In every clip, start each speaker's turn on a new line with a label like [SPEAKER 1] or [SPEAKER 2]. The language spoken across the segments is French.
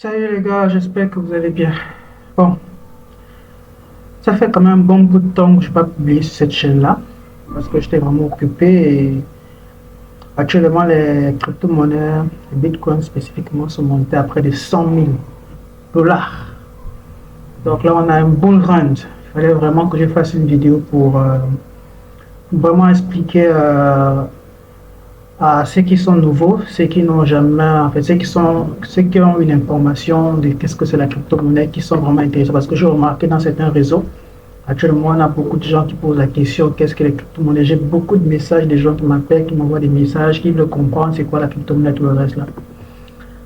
[SPEAKER 1] Salut les gars, j'espère que vous allez bien. Bon, ça fait quand même un bon bout de temps que je n'ai pas publié sur cette chaîne-là, parce que j'étais vraiment occupé et actuellement les crypto-monnaies, les bitcoins spécifiquement, sont montés à près de 100 000 dollars. Donc là, on a un bull run. Il fallait vraiment que je fasse une vidéo pour vraiment expliquer à ceux qui sont nouveaux, ceux qui n'ont jamais, en fait, ceux qui ont une information de qu'est-ce que c'est la crypto-monnaie, qui sont vraiment intéressés. Parce que j'ai remarqué dans certains réseaux, actuellement, on a beaucoup de gens qui posent la question qu'est-ce que les crypto-monnaies. J'ai beaucoup de messages des gens qui m'appellent, qui m'envoient des messages, qui veulent comprendre c'est quoi la crypto-monnaie, tout le reste là.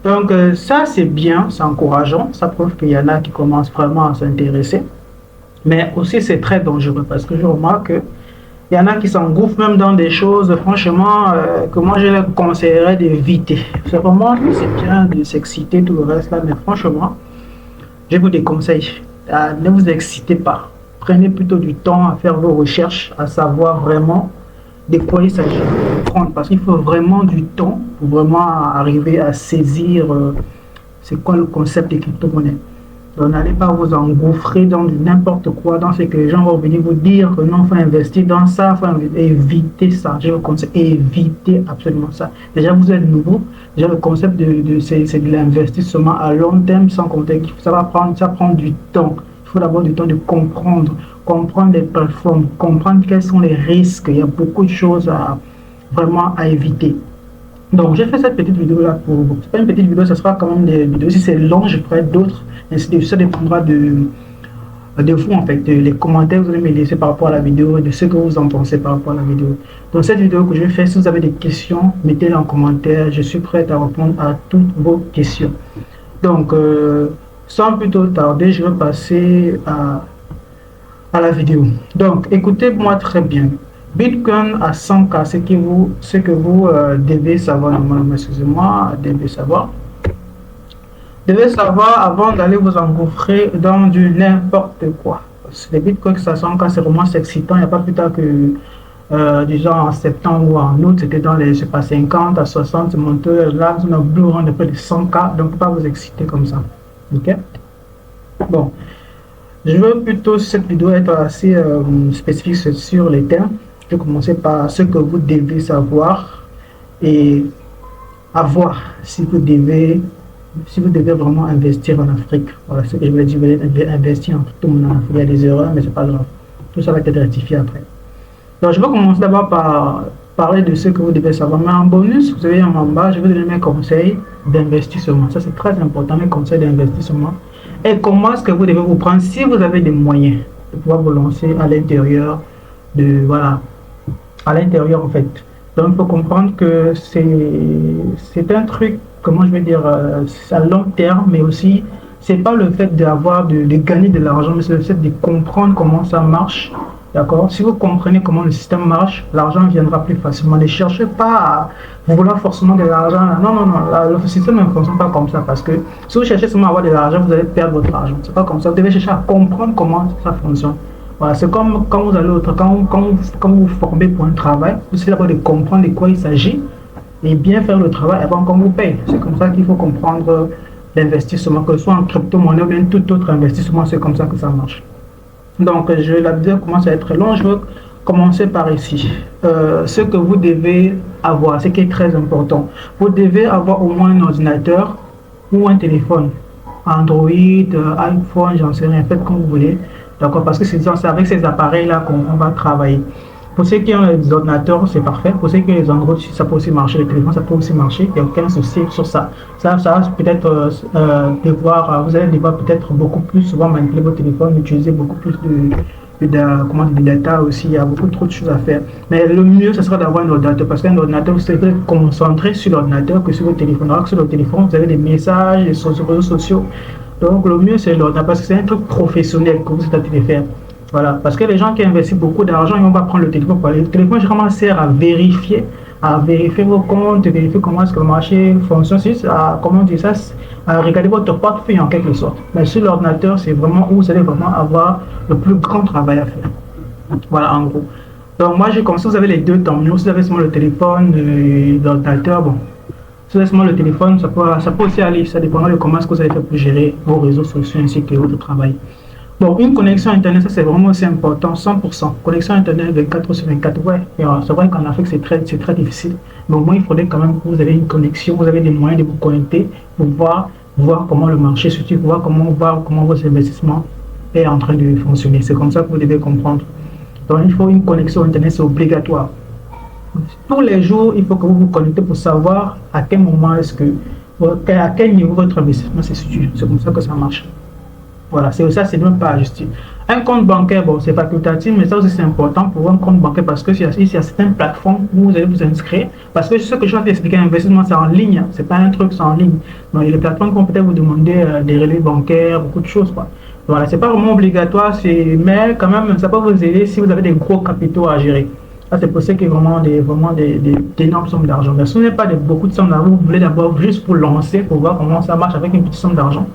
[SPEAKER 1] Donc, ça, c'est bien, c'est encourageant. Ça prouve qu'il y en a qui commencent vraiment à s'intéresser. Mais aussi, c'est très dangereux parce que je remarque que il y en a qui s'engouffrent même dans des choses, franchement, que moi je leur conseillerais d'éviter. C'est vraiment, c'est bien de s'exciter, tout le reste là, mais franchement, je vous déconseille. Ne vous excitez pas. Prenez plutôt du temps à faire vos recherches, à savoir vraiment de quoi il s'agit de prendre. Parce qu'il faut vraiment du temps pour vraiment arriver à saisir c'est quoi le concept des crypto-monnaies. Donc n'allez pas vous engouffrer dans n'importe quoi, dans ce que les gens vont venir vous dire que non, il faut investir dans ça, il faut éviter ça. Je vous conseille, éviter absolument ça. Déjà, vous êtes nouveau. Déjà, le concept c'est de l'investissement à long terme, sans compter que ça prend du temps. Il faut d'abord du temps de comprendre les plateformes, comprendre quels sont les risques. Il y a beaucoup de choses vraiment à éviter. Donc, j'ai fait cette petite vidéo là pour vous. C'est pas une petite vidéo, ce sera quand même des vidéos. Si c'est long, je ferai d'autres. Ça dépendra de vous en fait, les commentaires que vous allez me laisser par rapport à la vidéo et de ce que vous en pensez par rapport à la vidéo. Dans cette vidéo que je vais faire, si vous avez des questions, mettez-les en commentaire. Je suis prêt à répondre à toutes vos questions. Donc, sans plus tarder, je vais passer à la vidéo. Donc, écoutez-moi très bien. Bitcoin à 100K, ce que vous devez savoir, normalement, excusez-moi, devez savoir avant d'aller vous engouffrer dans du n'importe quoi. Parce que les bitcoins à 100K, c'est vraiment excitant. Il n'y a pas plus tard que, disons, en septembre ou en août, c'était dans les, je sais pas, 50 à 60 monteurs. Là, on a blue run de près de 100K, donc pas vous exciter comme ça. Ok? Bon. Je veux plutôt cette vidéo être assez spécifique sur les termes. Je vais commencer par ce que vous devez savoir et avoir si vous devez vraiment investir en Afrique. Voilà ce que je voulais dire, vous allez investir en tout le monde en Afrique. Il y a des erreurs, mais c'est pas grave. Tout ça va être rectifié après. Donc je vais commencer d'abord par parler de ce que vous devez savoir. Mais en bonus, vous avez en bas, je vais donner mes conseils d'investissement. Ça c'est très important, mes conseils d'investissement. Et comment est-ce que vous devez vous prendre si vous avez des moyens de pouvoir vous lancer à l'intérieur de, voilà, à l'intérieur en fait. Donc il faut comprendre que c'est un truc, comment je vais dire, à long terme, mais aussi c'est pas le fait de gagner de l'argent, mais c'est le fait de comprendre comment ça marche. D'accord? Si vous comprenez comment le système marche, l'argent viendra plus facilement. Ne cherchez pas à vouloir forcément de l'argent. Non, non, non. Le système ne fonctionne pas comme ça parce que si vous cherchez seulement à avoir de l'argent, vous allez perdre votre argent. C'est pas comme ça. Vous devez chercher à comprendre comment ça fonctionne. Voilà, c'est comme quand vous allez quand vous formez pour un travail, vous essayez d'abord de comprendre de quoi il s'agit et bien faire le travail avant qu'on vous paye. C'est comme ça qu'il faut comprendre l'investissement, que ce soit en crypto-monnaie ou bien tout autre investissement, c'est comme ça que ça marche. Donc, la vidéo commence à être longue. Je veux commencer par ici. Ce que vous devez avoir, ce qui est très important. Vous devez avoir au moins un ordinateur ou un téléphone. Android, iPhone, j'en sais rien, faites comme vous voulez. D'accord, parce que c'est avec ces appareils-là qu'on va travailler. Pour ceux qui ont les ordinateurs, c'est parfait. Pour ceux qui ont les Android, ça peut aussi marcher. Les téléphones, ça peut aussi marcher. Il n'y a aucun souci sur ça. Ça va peut-être vous allez devoir peut-être beaucoup plus souvent manipuler votre téléphone, utiliser beaucoup plus de data aussi. Il y a beaucoup trop de choses à faire. Mais le mieux, ce sera d'avoir un ordinateur. Parce qu'un ordinateur, vous serez concentré sur l'ordinateur que sur votre téléphone. Alors que sur le téléphone, vous avez des messages, des réseaux sociaux. Donc le mieux, c'est l'ordinateur parce que c'est un truc professionnel que vous êtes en train de faire. Voilà, parce que les gens qui investissent beaucoup d'argent, ils vont pas prendre le téléphone pour aller. Le téléphone vraiment sert à vérifier vos comptes, vérifier comment est-ce que le marché fonctionne, comment dire ça, à regarder votre portefeuille en quelque sorte. Mais sur l'ordinateur, c'est vraiment où vous allez vraiment avoir le plus grand travail à faire. Voilà, en gros. Donc moi, comme si vous avez les deux, tant mieux. Si vous avez seulement le téléphone, l'ordinateur, bon, Si c'est seulement le téléphone, ça peut aussi aller. Ça dépendra de comment est-ce que vous allez faire pour gérer vos réseaux sociaux ainsi que votre travail. Bon, une connexion Internet, ça c'est vraiment aussi important, 100%. Connexion Internet 24 sur 24, ouais. C'est vrai qu'en Afrique, c'est très difficile. Mais au moins, il faudrait quand même que vous avez une connexion, vous avez des moyens de vous connecter pour voir comment le marché se situe, voir comment vos investissements est en train de fonctionner. C'est comme ça que vous devez comprendre. Donc, il faut une connexion Internet, c'est obligatoire. Tous les jours, il faut que vous vous connectez pour savoir à quel moment à quel niveau votre investissement se situe. C'est comme ça que ça marche. Voilà, c'est ça, c'est même pas ajusté. Un compte bancaire, bon, c'est facultatif, mais ça aussi c'est important pour un compte bancaire parce que il y a certaines plateformes où vous allez vous inscrire. Parce que ce que je vais expliquer, l'investissement, c'est en ligne, c'est pas un truc, c'est en ligne. Donc, il y a des plateformes qui vont peut-être vous demander des relais bancaires, beaucoup de choses, quoi. Voilà, c'est pas vraiment obligatoire, mais quand même, ça peut vous aider si vous avez des gros capitaux à gérer. Là, c'est pour ça qu'il y a vraiment d'énormes sommes d'argent. Mais si vous n'avez pas beaucoup de sommes d'argent, vous voulez d'abord juste pour lancer, pour voir comment ça marche avec une petite somme d'argent.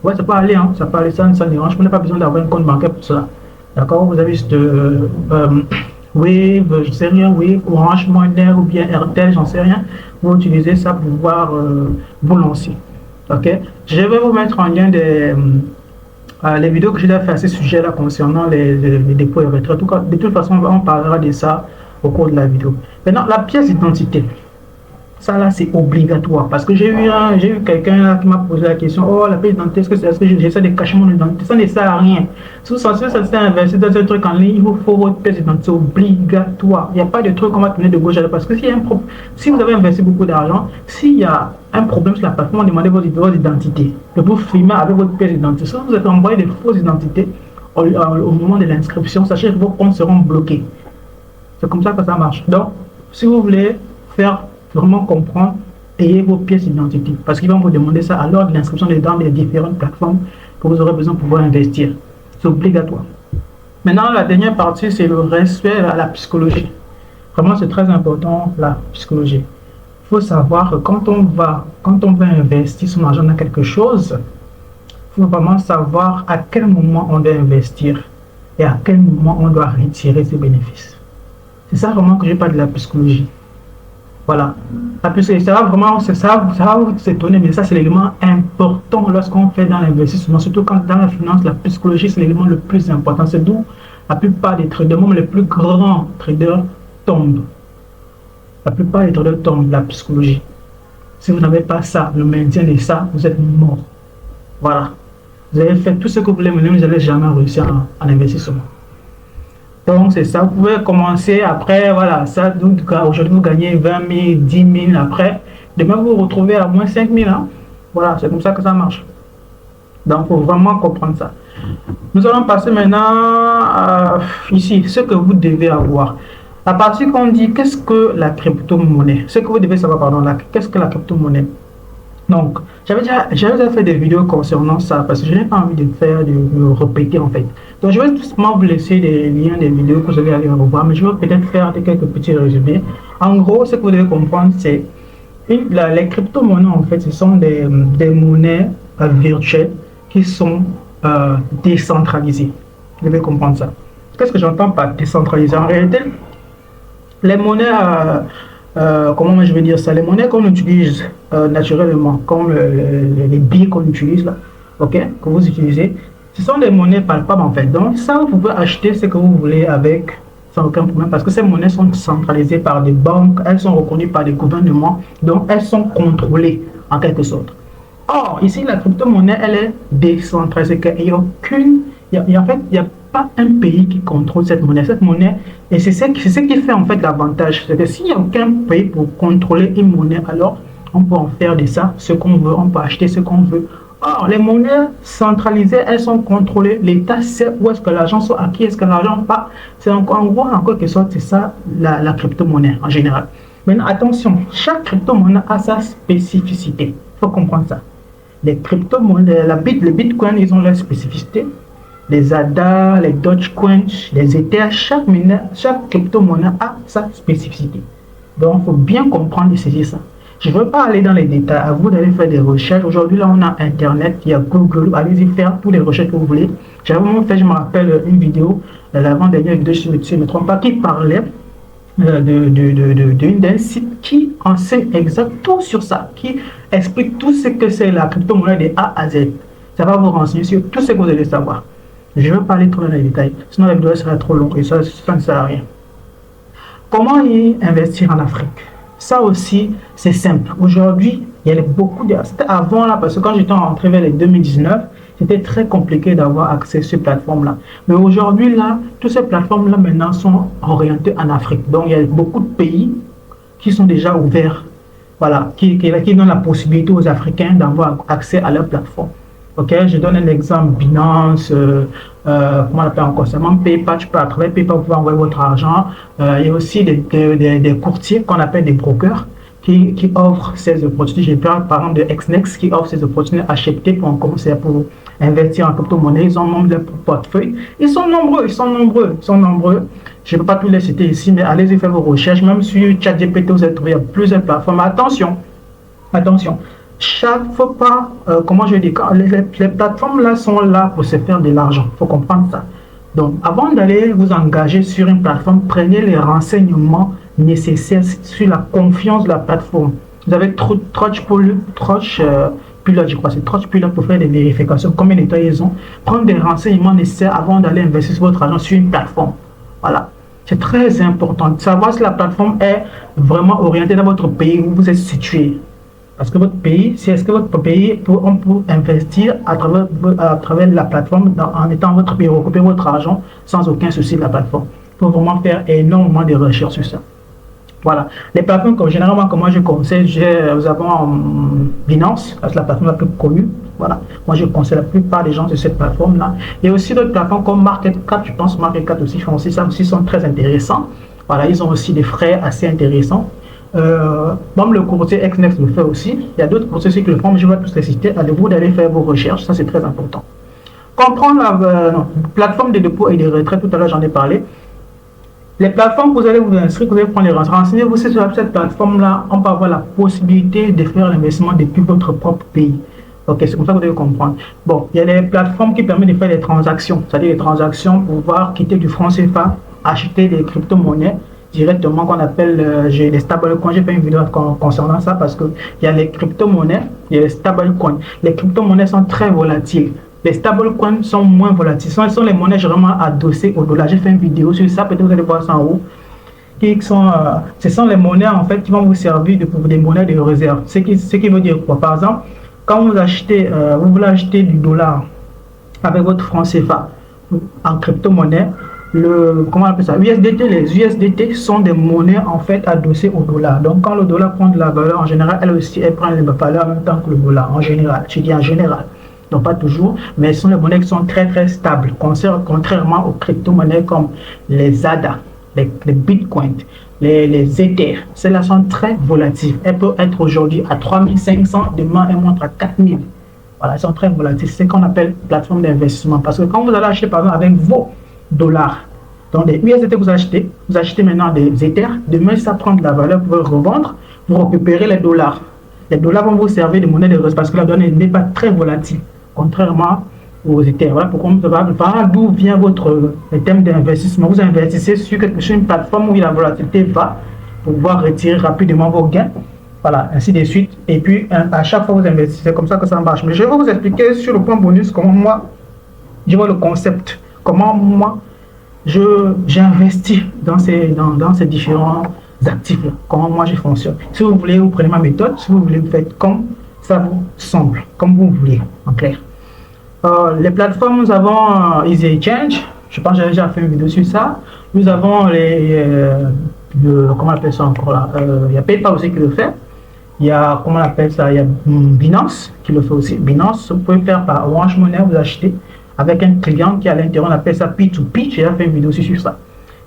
[SPEAKER 1] Ouais, ça peut aller, hein, ça peut aller, ça ne dérange. Vous n'avez pas besoin d'avoir un compte bancaire pour cela. D'accord? Vous avez juste Wave, je sais rien, Wave, Orange Money ou bien Airtel, j'en sais rien. Vous utilisez ça pour pouvoir vous lancer. Ok? Je vais vous mettre en lien les vidéos que j'ai fait à ce sujet-là concernant les dépôts et retraites. De toute façon, on parlera de ça au cours de la vidéo. Maintenant, la pièce d'identité. Ça là, c'est obligatoire. Parce que j'ai eu quelqu'un qui m'a posé la question, oh, la pièce d'identité, est-ce que j'essaie de cacher mon identité? Ça ne sert à rien. Si vous êtes censé investir dans un truc en ligne, il vous faut votre pièce d'identité obligatoire. Il n'y a pas de truc qu'on va tourner de gauche à droite. Parce que si vous avez investi beaucoup d'argent, s'il y a un problème sur la plateforme, demandez votre identité. Et vous filmez avec votre pièce d'identité. Si vous êtes envoyé des fausses identités au moment de l'inscription, sachez que vos comptes seront bloqués. C'est comme ça que ça marche. Donc, si vous voulez faire vraiment comprendre, ayez vos pièces d'identité. Parce qu'ils vont vous demander ça à l'heure de l'inscription dans les différentes plateformes que vous aurez besoin pour pouvoir investir. C'est obligatoire. Maintenant, la dernière partie, c'est le respect à la psychologie. Vraiment, c'est très important, la psychologie. Il faut savoir que quand on va investir son argent dans quelque chose, il faut vraiment savoir à quel moment on doit investir et à quel moment on doit retirer ses bénéfices. C'est ça vraiment que je parle de la psychologie. Voilà. Parce que ça va vous s'étonner, mais ça c'est l'élément important lorsqu'on fait dans l'investissement, surtout quand dans la finance, la psychologie c'est l'élément le plus important. C'est d'où la plupart des traders, même les plus grands traders tombent. La plupart des traders tombent, la psychologie. Si vous n'avez pas ça, le maintien de ça, vous êtes mort. Voilà. Vous avez fait tout ce que vous voulez, mais vous n'allez jamais réussir en investissement. Donc c'est ça, vous pouvez commencer après, voilà, ça, donc aujourd'hui vous gagnez 20 000, 10 000 après, demain vous vous retrouvez à moins 5 000, hein? Voilà, c'est comme ça que ça marche. Donc il faut vraiment comprendre ça. Nous allons passer maintenant ici, ce que vous devez avoir. La partie qu'on dit, qu'est-ce que la crypto-monnaie? Ce que vous devez savoir, pardon, qu'est-ce que la crypto-monnaie? Donc, j'avais déjà fait des vidéos concernant ça parce que je n'ai pas envie de me répéter en fait. Donc, je vais tout simplement vous laisser les liens des vidéos que vous allez aller revoir, mais je vais peut-être faire quelques petits résumés. En gros, ce que vous devez comprendre, c'est les crypto-monnaies en fait, ce sont des monnaies virtuelles qui sont décentralisées. Vous devez comprendre ça. Qu'est-ce que j'entends par décentralisé? En réalité, les monnaies comment je vais dire ça, les monnaies qu'on utilise naturellement, comme les billets qu'on utilise là, ok, que vous utilisez, ce sont des monnaies palpables en fait. Donc ça, vous pouvez acheter ce que vous voulez avec sans aucun problème parce que ces monnaies sont centralisées par des banques, elles sont reconnues par des gouvernements, donc elles sont contrôlées en quelque sorte. Or, ici, la crypto-monnaie, elle est décentralisée, il n'y a aucune, en fait, il n'y a pas un pays qui contrôle cette monnaie, et c'est ce qui fait en fait l'avantage, c'est que s'il n'y a aucun pays pour contrôler une monnaie, alors on peut en faire de ça ce qu'on veut, on peut acheter ce qu'on veut. Or, les monnaies centralisées, elles sont contrôlées, l'État sait où est-ce que l'argent soit, à qui est-ce que l'argent part, c'est en gros, en quelque sorte, c'est ça la crypto-monnaie en général. Maintenant, attention, chaque crypto-monnaie a sa spécificité, il faut comprendre ça. Les crypto-monnaies, le Bitcoin, ils ont leur spécificité. Les ADA, les Dogecoin, les Ether, chaque crypto-monnaie a sa spécificité. Donc, il faut bien comprendre et saisir ça. Je ne veux pas aller dans les détails, à vous d'aller faire des recherches. Aujourd'hui, là, on a Internet, il y a Google, allez-y faire toutes les recherches que vous voulez. J'avais vraiment fait, je me rappelle, une vidéo, l'avant-dernière vidéo, je ne me trompe pas, qui parlait d'un site qui enseigne exactement sur ça, qui explique tout ce que c'est la crypto-monnaie de A à Z. Ça va vous renseigner sur tout ce que vous allez savoir. Je vais parler trop dans les détails, sinon la vidéo sera trop longue et ça ne sert à rien. Comment y investir en Afrique? Ça aussi, c'est simple. Aujourd'hui, il y a beaucoup de... C'était avant là, parce que quand j'étais rentré vers les 2019, c'était très compliqué d'avoir accès à ces plateformes-là. Mais aujourd'hui, là, toutes ces plateformes-là maintenant sont orientées en Afrique. Donc, il y a beaucoup de pays qui sont déjà ouverts, voilà, qui donnent la possibilité aux Africains d'avoir accès à leur plateforme. Ok, je donne un exemple, Binance, comment on appelle encore ça, même PayPal, tu peux à travers PayPal pouvoir envoyer votre argent. Il y a aussi des courtiers qu'on appelle des brokers qui offrent ces opportunités. Je parle par exemple de XNEX qui offre ces opportunités achetées pour commencer pour investir en crypto-monnaie. Ils ont nombre de portefeuille. Ils sont nombreux. Je ne peux pas tous les citer ici, mais allez-y faire vos recherches. Même sur ChatGPT, vous allez trouver plusieurs plateformes. Attention, faut pas, comment je dis, les plateformes là sont là pour se faire de l'argent. Il faut comprendre ça. Donc, avant d'aller vous engager sur une plateforme, prenez les renseignements nécessaires sur la confiance de la plateforme. Vous avez Trustpilot, je crois, c'est Trustpilot pour faire des vérifications, combien d'états ils ont. Prendre des renseignements nécessaires avant d'aller investir votre argent sur une plateforme. Voilà. C'est très important de savoir si la plateforme est vraiment orientée dans votre pays où vous êtes situé. Parce que votre pays, est-ce que votre pays, on peut investir à travers la plateforme en étant votre pays, recouper votre argent sans aucun souci de la plateforme. Il faut vraiment faire énormément de recherches sur ça. Voilà. Les plateformes, généralement, comme moi je conseille, nous avons Binance, c'est la plateforme la plus connue. Voilà. Moi je conseille la plupart des gens sur cette plateforme-là. Il y a aussi d'autres plateformes comme MarketCap, je pense MarketCap aussi font aussi ça, aussi sont très intéressants. Voilà, ils ont aussi des frais assez intéressants. Même le courtier XNEX le fait aussi. Il y a d'autres courtiers qui le font, mais je vais tous les citer. Allez-vous d'aller faire vos recherches, ça c'est très important. Comprendre la plateforme de dépôt et de retrait, tout à l'heure j'en ai parlé. Les plateformes, vous allez vous inscrire, vous allez prendre les renseignements. Renseignez-vous sur cette plateforme-là, on peut avoir la possibilité de faire l'investissement depuis votre propre pays. Ok, c'est comme ça que vous devez comprendre. Bon, il y a des plateformes qui permettent de faire des transactions, c'est-à-dire des transactions pour pouvoir quitter du franc CFA, acheter des crypto-monnaies directement qu'on appelle les stablecoins. J'ai fait une vidéo concernant ça parce qu'il y a les crypto-monnaies et les stablecoins. Les crypto-monnaies sont très volatiles. Les stablecoins sont moins volatiles. Ce sont les monnaies vraiment adossées au dollar. J'ai fait une vidéo sur ça, peut-être vous allez voir ça en haut. Ce sont les monnaies en fait qui vont vous servir pour des monnaies de réserve. Ce qui veut dire quoi? Par exemple, quand vous voulez acheter du dollar avec votre franc CFA en crypto-monnaie, comment on appelle ça, USDT, les USDT sont des monnaies en fait adossées au dollar. Donc quand le dollar prend de la valeur, en général, elle aussi, elle prend la valeur en même temps que le dollar, en général. Je dis en général. Donc pas toujours, mais ce sont des monnaies qui sont très très stables, contrairement aux crypto-monnaies comme les ADA, les bitcoins, les Ether. Celles-là sont très volatiles. Elles peuvent être aujourd'hui à 3500, demain elles montent à 4000. Voilà, elles sont très volatiles. C'est ce qu'on appelle plateforme d'investissement. Parce que quand vous allez acheter par exemple avec vos dollars, donc les USDT que vous achetez maintenant des Ether, demain ça prend de la valeur, vous pouvez revendre, vous récupérez les dollars. Les dollars vont vous servir de monnaie de réserve parce que la donnée n'est pas très volatile, contrairement aux Ether. Voilà pourquoi d'où vient votre thème d'investissement. Vous investissez sur une plateforme où la volatilité va pour pouvoir retirer rapidement vos gains. Voilà, ainsi de suite. Et puis, à chaque fois, vous investissez. C'est comme ça que ça marche. Mais je vais vous expliquer sur le point bonus comment moi, je vois le concept. Comment moi, j'investis dans ces différents actifs-là. Comment moi, je fonctionne. Si vous voulez, vous prenez ma méthode. Si vous voulez, vous faites comme ça vous semble. Comme vous voulez, en clair. Les plateformes, nous avons Easy Exchange. Je pense que j'ai déjà fait une vidéo sur ça. Nous avons comment on appelle ça encore là, il y a PayPal aussi qui le fait. Il y a, comment on appelle ça, il y a Binance qui le fait aussi. Binance, vous pouvez faire par Orange Money, vous achetez avec un client qui est à l'intérieur, on appelle ça P2P. J'ai déjà fait une vidéo aussi sur ça.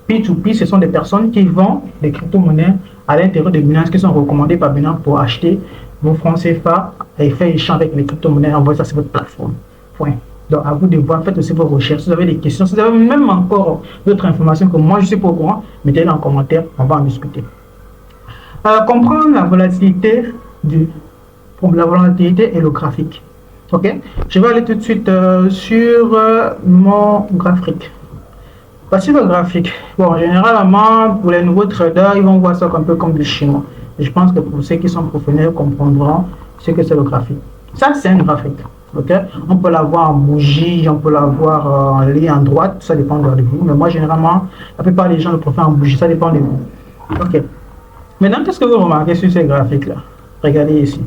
[SPEAKER 1] P2P, ce sont des personnes qui vendent des crypto-monnaies à l'intérieur de Binance qui sont recommandées par Binance pour acheter vos francs CFA et faire échange avec les crypto-monnaies, envoyer ça sur votre plateforme. Point. Donc, à vous de voir, faites aussi vos recherches. Si vous avez des questions, si vous avez même encore d'autres informations que moi je suis pas au courant, mettez-les en commentaire, on va en discuter. Comprendre la volatilité et le graphique. Ok, je vais aller tout de suite sur mon graphique. Voici le graphique. Bon, généralement, pour les nouveaux traders, ils vont voir ça un peu comme du chinois. Et je pense que pour ceux qui sont professionnels comprendront ce que c'est le graphique. Ça, c'est un graphique. Okay? On peut l'avoir en bougie, on peut l'avoir en ligne en droite, ça dépend de vous. Mais moi, généralement, la plupart des gens le préfèrent en bougie, ça dépend de vous. Ok. Maintenant, qu'est-ce que vous remarquez sur ces graphiques-là? Regardez ici.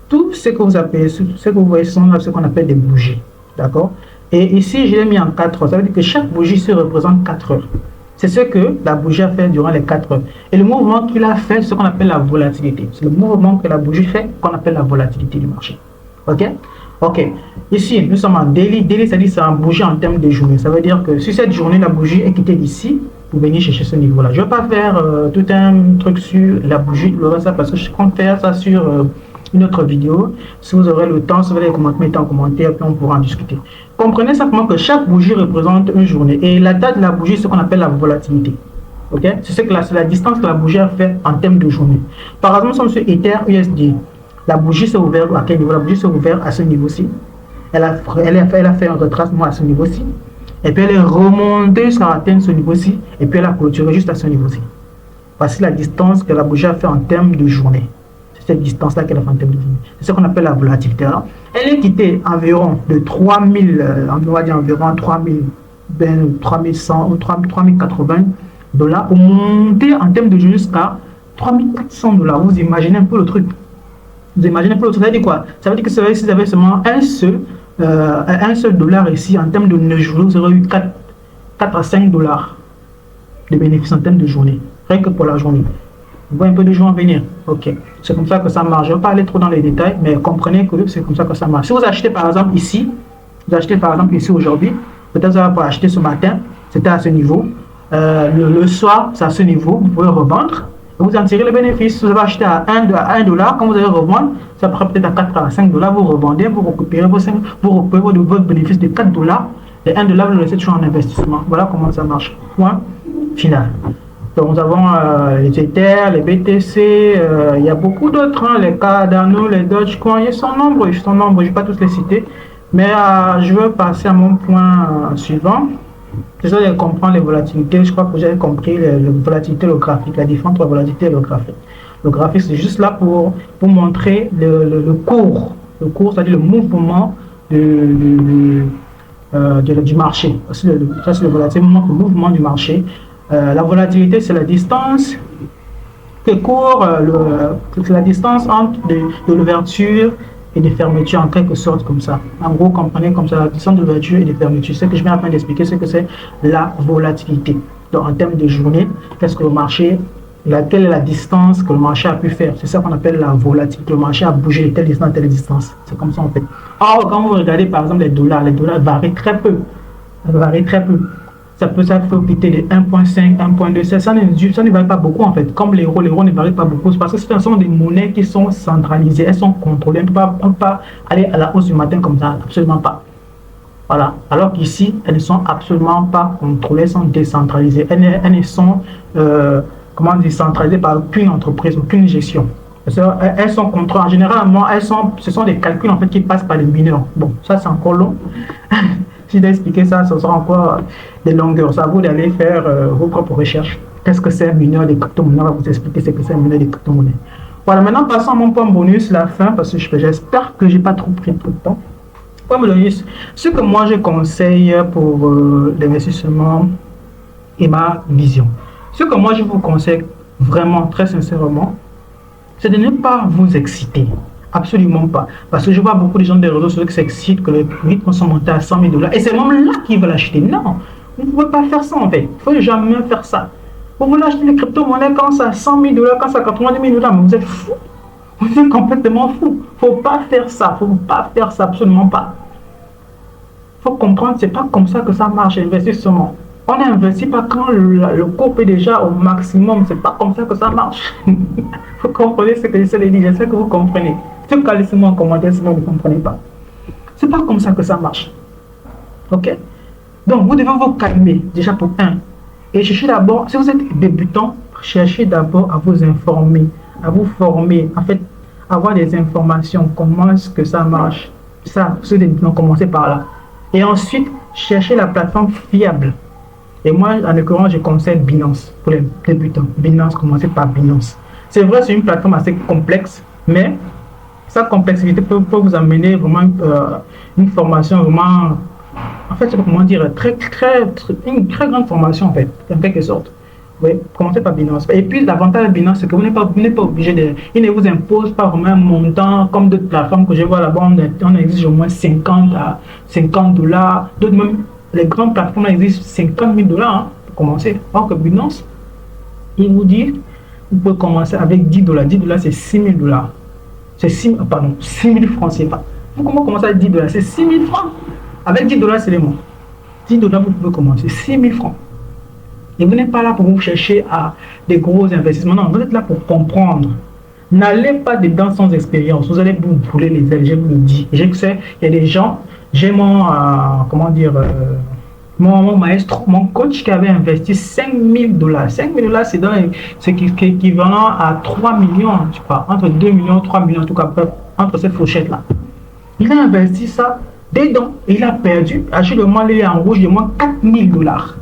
[SPEAKER 1] Tout ce que vous appelez, ce que vous voyez, sont ce qu'on appelle des bougies. D'accord? Et ici, je l'ai mis en 4 heures. Ça veut dire que chaque bougie se représente 4 heures. C'est ce que la bougie a fait durant les 4 heures. Et le mouvement qu'il a fait, c'est ce qu'on appelle la volatilité. C'est le mouvement que la bougie fait qu'on appelle la volatilité du marché. Ok? Ok. Ici, nous sommes en daily. Daily, c'est-à-dire c'est en bougie en termes de journée. Ça veut dire que si cette journée, la bougie est quittée d'ici, vous venez chercher ce niveau-là. Je ne vais pas faire tout un truc sur la bougie, ça, parce que je compte faire ça sur une autre vidéo. Si vous aurez le temps, si vous allez mettez en commentaire, puis on pourra en discuter. Comprenez simplement que chaque bougie représente une journée. Et la date de la bougie, c'est ce qu'on appelle la volatilité. Okay? C'est la distance que la bougie a fait en termes de journée. Par exemple, sur Ether USD, la bougie s'est ouverte à quel niveau? La bougie s'est ouverte à ce niveau-ci. Elle a fait un retracement à ce niveau-ci. Et puis elle est remontée jusqu'à atteindre ce niveau-ci. Et puis elle a clôturé juste à ce niveau-ci. Voici la distance que la bougie a fait en termes de journée. C'est cette distance-là qu'elle a fait en termes de journée. C'est ce qu'on appelle la volatilité. Alors, elle est quittée environ de 3000, on va dire environ 3100 ou 3080 dollars pour monter en termes de journée jusqu'à 3400 dollars. Vous imaginez un peu le truc. Vous imaginez un peu le truc. Ça veut dire quoi? Ça veut dire que si vous avez seulement un seul dollar ici, en termes de 9 jours, vous aurez eu 4 à 5 dollars de bénéfices en termes de journée. Rien que pour la journée. Vous voyez un peu de jours à venir. Ok. C'est comme ça que ça marche. Je ne vais pas aller trop dans les détails, mais comprenez que c'est comme ça que ça marche. Si vous achetez par exemple ici, aujourd'hui, peut-être vous allez pas acheter ce matin, c'était à ce niveau. Le soir, c'est à ce niveau, vous pouvez revendre. Et vous en tirez le bénéfice. Vous avez acheté à 1 dollar, quand vous allez revendre, ça prend peut-être à 4 à 5 dollars, vous revendez, vous récupérez votre bénéfice de 4 dollars. Et 1 dollar, vous le laissez toujours en investissement. Voilà comment ça marche. Point final. Donc nous avons les Ether, les BTC, il y a beaucoup d'autres, hein, les Cardano, les Dogecoin, ils sont nombreux, je ne vais pas tous les citer. Mais je veux passer à mon point suivant. C'est ça de comprendre les volatilités. Je crois que vous avez compris les volatilités, le graphique, la différence entre la volatilité et le graphique. Le graphique, c'est juste là pour montrer le cours. Le cours, c'est-à-dire le mouvement du marché. Ça, c'est le volatilité, le mouvement du marché. La volatilité, c'est la distance que court la distance entre de l'ouverture et de fermeture, en quelque sorte comme ça. En gros, comprenez comme ça, la distance d'ouverture et de fermeture. Ce que je viens à peine d'expliquer, c'est que c'est la volatilité. Donc, en termes de journée, qu'est-ce que le marché, quelle est la distance que le marché a pu faire? C'est ça qu'on appelle la volatilité. Le marché a bougé de telle distance à telle distance. C'est comme ça en fait. Or, quand vous regardez par exemple les dollars varient très peu. Ça varie très peu. Ça peut quitter de 1.5, 1.2, ça ne varie pas beaucoup en fait. Comme l'euro ne varie pas beaucoup, parce que ce sont des monnaies qui sont centralisées, elles sont contrôlées. On ne peut pas aller à la hausse du matin comme ça, absolument pas. Voilà. Alors qu'ici, elles ne sont absolument pas contrôlées, elles sont décentralisées. Elles ne sont, centralisées par aucune entreprise, aucune gestion. Elles sont contrôlées. Généralement, ce sont des calculs en fait qui passent par les mineurs. Bon, ça c'est encore long. Si d'expliquer ça, ce sera encore des longueurs. Ça vous d'aller faire vos propres recherches. Qu'est-ce que c'est un mineur des crypto-monnaies? On va vous expliquer ce que c'est un mineur des crypto-monnaies. Voilà, maintenant passons à mon point bonus, la fin, parce que j'espère que je n'ai pas trop pris trop de temps. Point bonus, ce que moi je conseille pour l'investissement et ma vision. Ce que moi je vous conseille vraiment, très sincèrement, c'est de ne pas vous exciter. Absolument pas. Parce que je vois beaucoup de gens des réseaux sociaux qui s'excitent, que les rythmes sont montés à 100 000 dollars. Et c'est même là qu'ils veulent acheter. Non, vous ne pouvez pas faire ça en fait. Il ne faut jamais faire ça. Vous voulez acheter les crypto-monnaies quand c'est à 100 000 dollars, quand c'est à 90 000 dollars, mais vous êtes fou. Vous êtes complètement fou. Il ne faut pas faire ça. Il ne faut pas faire ça, absolument pas. Il faut comprendre, c'est pas comme ça que ça marche, l'investissement. On n'investit pas quand le cours est déjà au maximum. C'est pas comme ça que ça marche. Vous comprenez ce que je sais dire. J'espère que vous comprenez. En tout cas, laissez-moi en commentaire si vous ne comprenez pas. C'est pas comme ça que ça marche. Ok? Donc, vous devez vous calmer, déjà pour un. Et cherchez d'abord, si vous êtes débutant, cherchez d'abord à vous informer, à vous former, en fait, avoir des informations, comment est-ce que ça marche. Ça, ceux débutants, commencez par là. Et ensuite, cherchez la plateforme fiable. Et moi, en l'occurrence, je conseille Binance pour les débutants. Binance, commencez par Binance. C'est vrai, c'est une plateforme assez complexe, mais sa complexité peut vous amener vraiment une formation vraiment, en fait, comment dire, une très grande formation, en fait, en quelque sorte. Oui, commencez par Binance. Et puis, l'avantage de Binance, c'est que vous n'êtes pas obligé de. Il ne vous impose pas vraiment un montant comme d'autres plateformes que je vois là-bas. On exige au moins 50 à 50 dollars. D'autres même, les grandes plateformes exigent 50 000 dollars hein, pour commencer. Alors que Binance, il vous dit, vous pouvez commencer avec 10 dollars. 10 dollars, c'est 6 000 dollars. C'est 6 000 francs CFA. Vous comment commencer avec 10 dollars? C'est 6 000 francs. Avec 10 dollars, c'est les mots. 10 dollars, vous pouvez commencer. 6 000 francs. Et vous n'êtes pas là pour vous chercher à des gros investissements. Non, vous êtes là pour comprendre. N'allez pas dedans sans expérience. Vous allez vous brûler les ailes, je vous le dis. Je sais, il y a des gens, j'ai mon, comment dire, mon maestro, mon coach qui avait investi 5 000 dollars. 5 000 dollars, c'est équivalent à 3 millions, je crois, entre 2 millions, 3 millions, en tout cas, entre ces fourchettes-là. Il a investi ça dedans et il a perdu. Actuellement, il est en rouge de moins 4 000 dollars.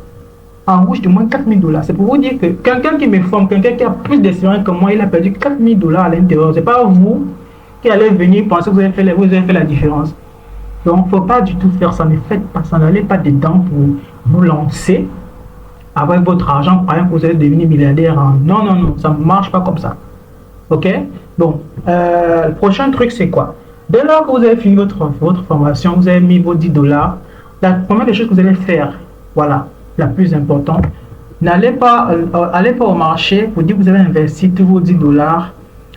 [SPEAKER 1] En rouge de moins 4 000 dollars. C'est pour vous dire que quelqu'un qui me forme, quelqu'un qui a plus d'expérience que moi, il a perdu 4 000 dollars à l'intérieur. C'est pas vous qui allez venir penser que vous avez fait la différence. Donc, il ne faut pas du tout faire ça. Ne faites pas ça. N'allez pas dedans pour vous lancer avec votre argent, croyant que vous allez devenir milliardaire. Non, non, non. Ça ne marche pas comme ça. OK? Bon. Le prochain truc, c'est quoi? Dès lors que vous avez fini votre formation, vous avez mis vos 10 dollars, la première des choses que vous allez faire, voilà, la plus importante, allez pas au marché pour dire que vous avez investi tous vos 10 dollars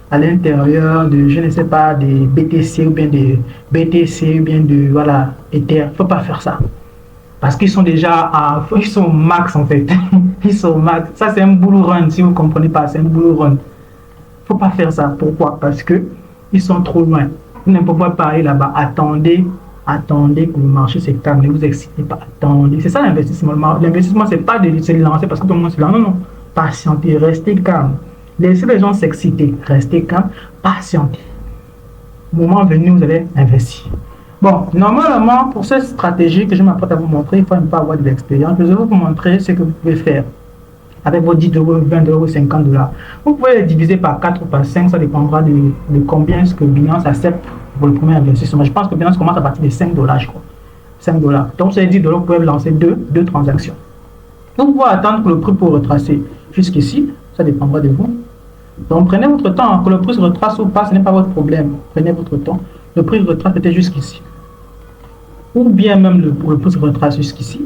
[SPEAKER 1] à l'intérieur de, je ne sais pas, des BTC ou bien des BTC ou bien de, voilà, Ether. Il ne faut pas faire ça. Parce qu'ils sont déjà ils sont au max en fait. Ils sont au max. Ça, c'est un bull run, si vous ne comprenez pas, c'est un bull run. Il ne faut pas faire ça. Pourquoi? Parce que ils sont trop loin. Vous ne pouvez pas aller là-bas. Attendez que le marché se calme. Ne vous excitez pas. Attendez. C'est ça l'investissement. L'investissement, c'est pas de se lancer parce que tout le monde se lance. Non, non. Patientez, restez calme. Laissez les gens s'exciter. Restez calme. Patientez. Au moment venu, vous allez investir. Bon, normalement, pour cette stratégie que je m'apprête à vous montrer, il faut même pas avoir de l'expérience. Je vais vous montrer ce que vous pouvez faire avec vos 10 euros, 20 euros, 50 dollars. Vous pouvez les diviser par 4 ou par 5, ça dépendra de combien ce que Binance accepte pour le premier investissement. Je pense que Binance commence à partir de 5 dollars, je crois. 5 dollars. Donc, c'est 10 dollars, vous pouvez lancer deux transactions. Donc, vous pouvez attendre que le prix pour retracer jusqu'ici, ça dépendra de vous. Donc, prenez votre temps, que le prix se retrace ou pas, ce n'est pas votre problème. Prenez votre temps. Le prix se retrace peut-être jusqu'ici. Ou bien même le prix se retrace jusqu'ici.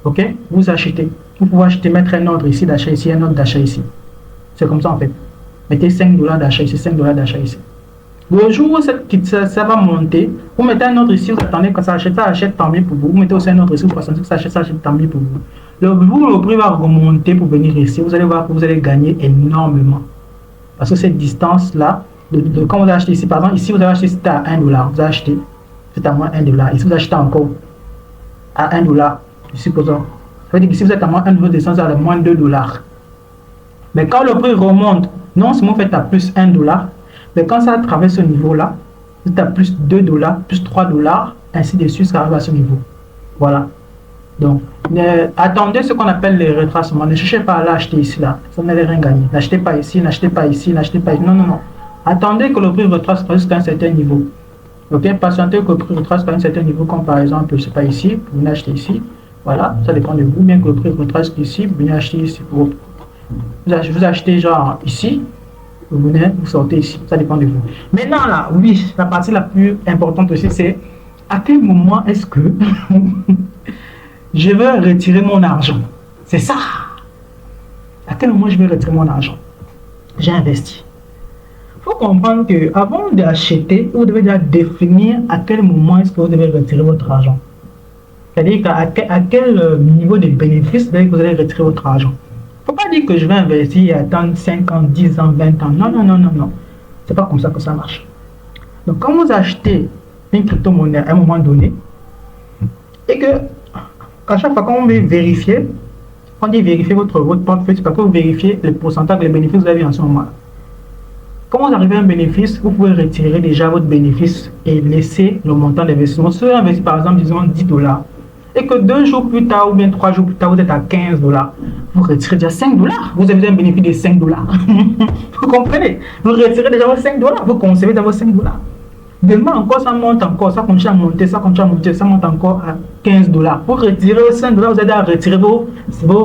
[SPEAKER 1] Ok? Vous achetez. Vous pouvez acheter, mettre un ordre ici d'achat ici, un ordre d'achat ici. C'est comme ça en fait. Mettez 5 dollars d'achat ici, 5 dollars d'achat ici. Le jour où ça va monter, vous mettez un ordre ici, vous attendez que ça achète, tant mieux pour vous. Vous mettez aussi un ordre ici, vous pensez que ça achète, tant mieux pour vous. Le prix va remonter pour venir ici. Vous allez voir que vous allez gagner énormément. Parce que cette distance-là, quand vous achetez ici, par exemple, ici vous avez acheté c'était à 1 dollar, vous achetez, c'est à moins 1 dollar. Ici vous achetez encore à 1 dollar, supposons. Ça veut dire que si vous êtes à moins 1 dollar, descendez à moins 2 dollars. Mais quand le prix remonte, non seulement vous faites à plus 1 dollar, mais quand ça traverse ce niveau-là, vous êtes à plus 2 dollars, plus 3 dollars, ainsi de suite, ça arrive à ce niveau. Voilà. Donc, attendez ce qu'on appelle les retracements. Ne cherchez pas à l'acheter ici, là. Ça n'allait rien gagner. N'achetez pas ici, n'achetez pas ici, n'achetez pas ici. Non, non, non. Attendez que le prix retrace jusqu'à un certain niveau. Ok, patientez que le prix retrace jusqu'à un certain niveau, comme par exemple, je ne sais pas ici, vous venez acheter ici. Voilà, ça dépend de vous. Bien que le prix retrace ici, vous venez acheter ici. Vous achetez genre ici, vous venez, vous sortez ici. Ça dépend de vous. Maintenant, là, oui, la partie la plus importante aussi, c'est à quel moment est-ce que je vais retirer mon argent? C'est ça. À quel moment je vais retirer mon argent? J'ai investi. Il faut comprendre qu'avant d'acheter, vous devez déjà définir à quel moment est-ce que vous devez retirer votre argent. C'est-à-dire à quel niveau de bénéfice vous allez retirer votre argent. Il ne faut pas dire que je vais investir et attendre 5 ans, 10 ans, 20 ans. Non, non, non, non, non. Ce n'est pas comme ça que ça marche. Donc, quand vous achetez une crypto-monnaie à un moment donné, et que à chaque fois qu'on veut vérifier, on dit vérifier votre portefeuille, c'est parce que vous vérifiez le pourcentage, les bénéfices que vous avez en ce moment. Quand vous arrivez à un bénéfice, vous pouvez retirer déjà votre bénéfice et laisser le montant d'investissement. Si vous investissez par exemple, disons 10 dollars, et que 2 jours plus tard ou bien 3 jours plus tard, vous êtes à 15 $, vous retirez déjà 5 $. Vous avez un bénéfice de 5 $. Vous comprenez? Vous retirez déjà vos 5 $, vous conservez déjà vos 5 $. Demain encore, ça monte encore, ça continue à monter, ça continue à monter, ça monte encore à 15 $. Pour retirer vos 5 $, vous allez à retirer vos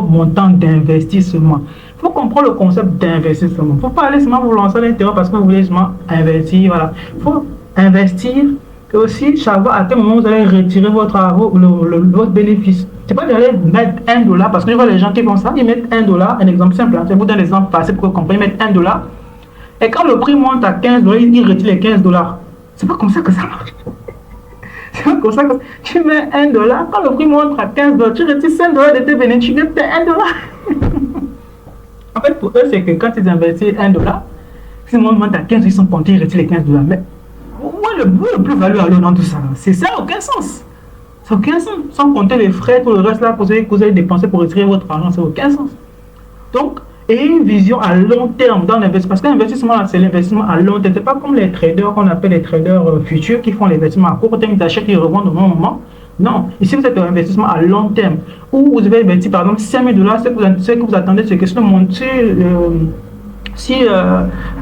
[SPEAKER 1] montants d'investissement. Il faut comprendre le concept d'investissement. Il ne faut pas aller seulement vous lancer à l'intérieur parce que vous voulez seulement investir. Voilà. Il faut investir et aussi savoir à quel moment vous allez retirer votre bénéfice. C'est pas d'aller mettre 1 $, parce que je vois les gens qui font ça, ils mettent 1 $, un exemple simple, je vous donne l'exemple facile pour que vous compreniez, ils mettent 1 $, et quand le prix monte à 15 $, ils retirent les 15 $. C'est pas comme ça que ça marche. C'est pas comme ça que tu mets 1 $, quand le prix monte à 15 $, tu retires 5 $ de tes bénéfices, tu gagnes 1 $. En fait, pour eux, c'est que quand ils investissent 1 $, si le monde monte à 15 $, ils sont contents, ils retirent les 15 $. Mais le plus-value alors dans tout ça, c'est ça, aucun sens. Ça n'a aucun sens. Sans compter les frais, tout le reste là, que vous allez dépenser pour retirer votre argent, ça n'a aucun sens. Donc, et une vision à long terme dans l'investissement. Parce que l'investissement, c'est l'investissement à long terme. Ce n'est pas comme les traders qu'on appelle les traders futurs qui font l'investissement à court terme, ils achètent, ils revendent au même moment. Non, ici vous êtes un investissement à long terme. Où vous avez investi par exemple 5 000 $, ce que vous attendez, c'est que si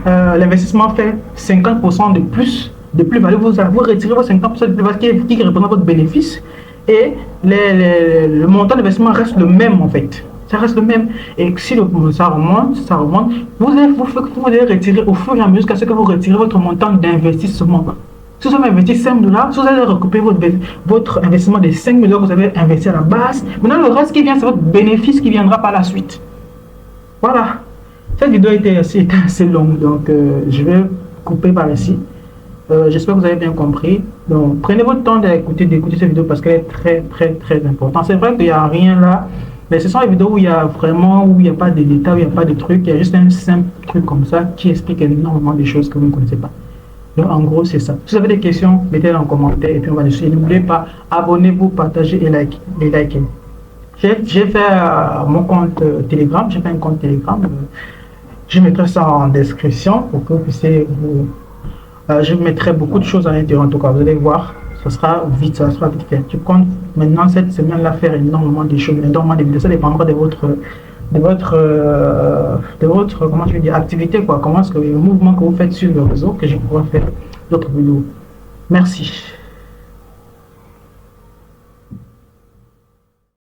[SPEAKER 1] l'investissement fait 50% de plus-value, vous retirez vos 50% de plus-value qui représente votre bénéfice et le montant d'investissement reste le même en fait. Ça reste le même. Et si ça remonte, vous allez retirer au fur et à mesure jusqu'à ce que vous retirez votre montant d'investissement. Si vous avez investi 5 $, vous allez récupérer votre investissement de 5 000 $, que vous avez investi à la base. Maintenant, le reste qui vient, c'est votre bénéfice qui viendra par la suite. Voilà. Cette vidéo était assez longue, donc je vais couper par ici. J'espère que vous avez bien compris. Donc, prenez votre temps d'écouter cette vidéo parce qu'elle est très, très, très importante. C'est vrai qu'il n'y a rien là, mais ce sont les vidéos où il n'y a pas de détails, où il n'y a pas de trucs. Il y a juste un simple truc comme ça qui explique énormément de choses que vous ne connaissez pas. Donc, en gros, c'est ça. Si vous avez des questions, mettez-les en commentaire et puis on va dessus. N'oubliez pas, abonnez-vous, partagez et likez. J'ai fait mon compte Telegram. J'ai fait un compte Telegram. Je mettrai ça en description pour que vous puissiez je mettrai beaucoup de choses à l'intérieur. En tout cas, vous allez voir, ça sera vite fait. Tu comptes maintenant cette semaine-là faire énormément de choses, énormément de vidéos. Ça dépendra de votre comment je vais dire, activité, quoi. Comment est-ce que le mouvement que vous faites sur le réseau, que je pourrai faire d'autres vidéos. Merci.